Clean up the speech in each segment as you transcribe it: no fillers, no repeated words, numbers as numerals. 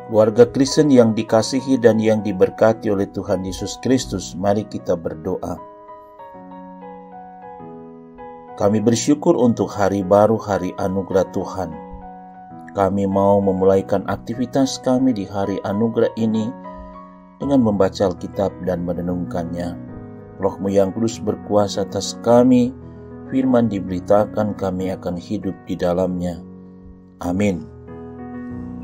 Keluarga Kristen yang dikasihi dan yang diberkati oleh Tuhan Yesus Kristus, mari kita berdoa. Kami bersyukur untuk hari baru, hari anugerah Tuhan. Kami mau memulaikan aktivitas kami di hari anugerah ini dengan membaca Alkitab dan merenungkannya. Roh-Mu yang kudus berkuasa atas kami, firman diberitakan, kami akan hidup di dalamnya. Amin.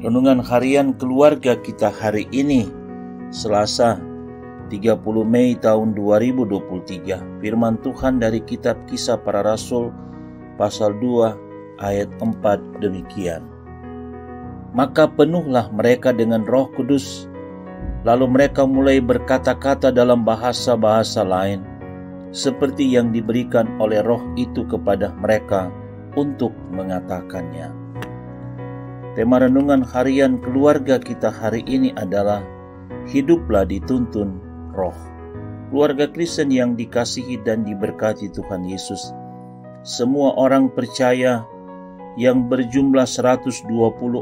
Renungan harian keluarga kita hari ini, Selasa 30 Mei tahun 2023. Firman Tuhan dari kitab Kisah Para Rasul pasal 2 ayat 4 demikian. Maka penuhlah mereka dengan Roh Kudus, lalu mereka mulai berkata-kata dalam bahasa-bahasa lain, seperti yang diberikan oleh Roh itu kepada mereka untuk mengatakannya. Tema renungan harian keluarga kita hari ini adalah hiduplah dituntun Roh. Keluarga Kristen yang dikasihi dan diberkati Tuhan Yesus, semua orang percaya yang berjumlah 120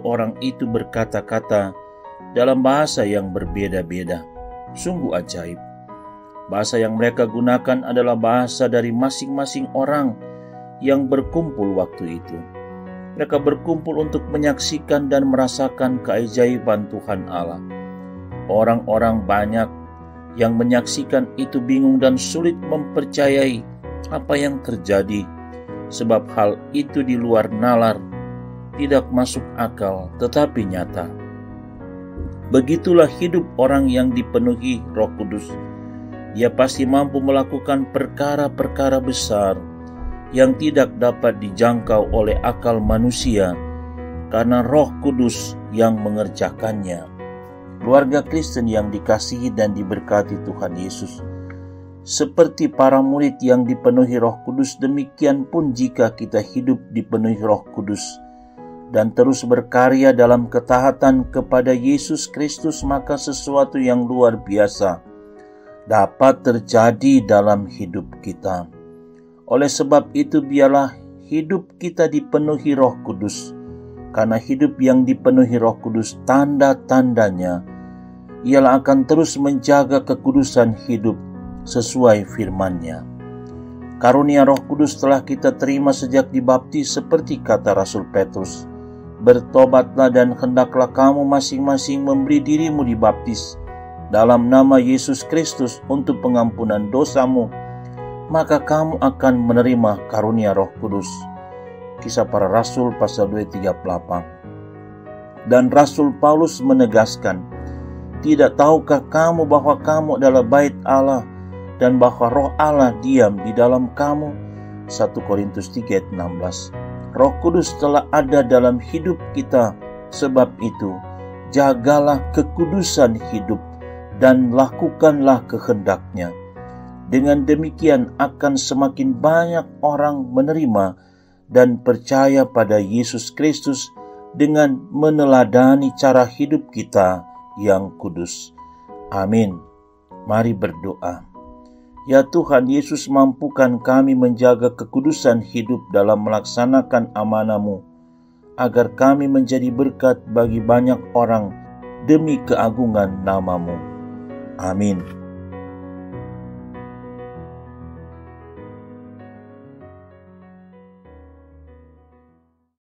orang itu berkata-kata dalam bahasa yang berbeda-beda. Sungguh ajaib. Bahasa yang mereka gunakan adalah bahasa dari masing-masing orang yang berkumpul waktu itu. Mereka berkumpul untuk menyaksikan dan merasakan keajaiban Tuhan Allah. Orang-orang banyak yang menyaksikan itu bingung dan sulit mempercayai apa yang terjadi, sebab hal itu di luar nalar, tidak masuk akal, tetapi nyata. Begitulah hidup orang yang dipenuhi Roh Kudus. Dia pasti mampu melakukan perkara-perkara besar yang tidak dapat dijangkau oleh akal manusia, karena Roh Kudus yang mengerjakannya. Keluarga Kristen yang dikasihi dan diberkati Tuhan Yesus, seperti para murid yang dipenuhi Roh Kudus, demikian pun jika kita hidup dipenuhi Roh Kudus dan terus berkarya dalam ketaatan kepada Yesus Kristus, maka sesuatu yang luar biasa dapat terjadi dalam hidup kita. Oleh sebab itu, biarlah hidup kita dipenuhi Roh Kudus, karena hidup yang dipenuhi Roh Kudus, tanda-tandanya ialah akan terus menjaga kekudusan hidup sesuai firman-Nya. Karunia Roh Kudus telah kita terima sejak dibaptis, seperti kata Rasul Petrus, bertobatlah dan hendaklah kamu masing-masing memberi dirimu dibaptis dalam nama Yesus Kristus untuk pengampunan dosamu, maka kamu akan menerima karunia Roh Kudus. Kisah Para Rasul pasal 2:38. Dan Rasul Paulus menegaskan, tidak tahukah kamu bahwa kamu adalah bait Allah dan bahwa Roh Allah diam di dalam kamu? 1 Korintus 3:16. Roh Kudus telah ada dalam hidup kita, sebab itu jagalah kekudusan hidup dan lakukanlah kehendak-Nya. Dengan demikian akan semakin banyak orang menerima dan percaya pada Yesus Kristus dengan meneladani cara hidup kita yang kudus. Amin. Mari berdoa. Ya Tuhan Yesus, mampukan kami menjaga kekudusan hidup dalam melaksanakan amanah-Mu, agar kami menjadi berkat bagi banyak orang demi keagungan nama-Mu. Amin.